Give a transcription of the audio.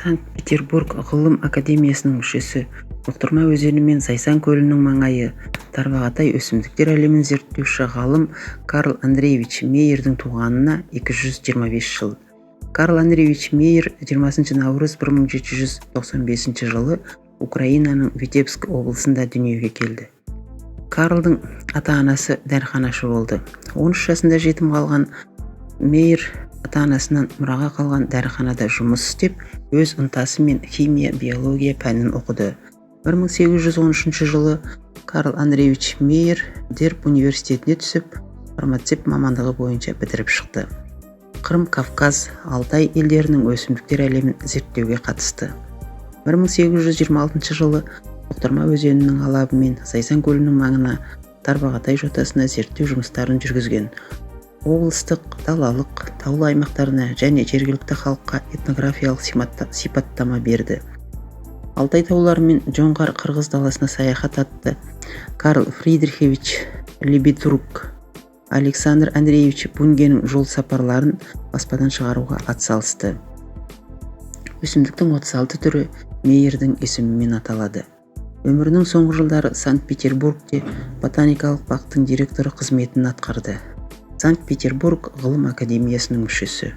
Санкт-Петербург ғылым академиясының мүшесі, Бұқтырма өзені мен Зайсан көлінің маңайы, тарбағатай өсімдіктер әлемін зерттеуші ғалым Карл Андреевич Мейердің туғанына 225 жыл. Карл Андреевич Мейер 20 наурыз 1795 жылы Украинаның Витебск облысында дүниеге келді. Карлдың ата-анасы дәріханашы болды. 13 жасында жетім қалған Мейер ата-анасынан мұраға қалған дәріханада жұмыс істеп, өз ынтасымен химия, биология пәнін оқыды. 1813 жылы Карл Андреевич Мейер Дерб университетіне түсіп, фармацевт мамандығы бойынша бітіріп шықты. Қырым, Кавказ, Алтай елдерінің өсімдіктер әлемін зерттеуге қатысты. 1826 жылы Бұқтырма өзенінің алабы мен Зайсан көлінің маңына, тарбағатай жотасына зерттеу жұмыстарын жүргізген. Облыстық, далалық, таулы аймақтарына және жергілікті халыққа этнографиялық сипаттама берді. Алтай таулары мен жоңғар қырғыз даласына саяхат атты. Карл Фридрихович Лебедрук, Александр Андреевич Бунгенің жол сапарларын баспадан шығаруға атсалысты. Өсімдіктің 36 түрі Мейердің есімімен аталады. Өмірінің соңғы жылдары Санкт-Петербургте ботаникалық бақтың директоры қызметін атқарды. Санкт-Петербург ғылым академиясының мүшесі.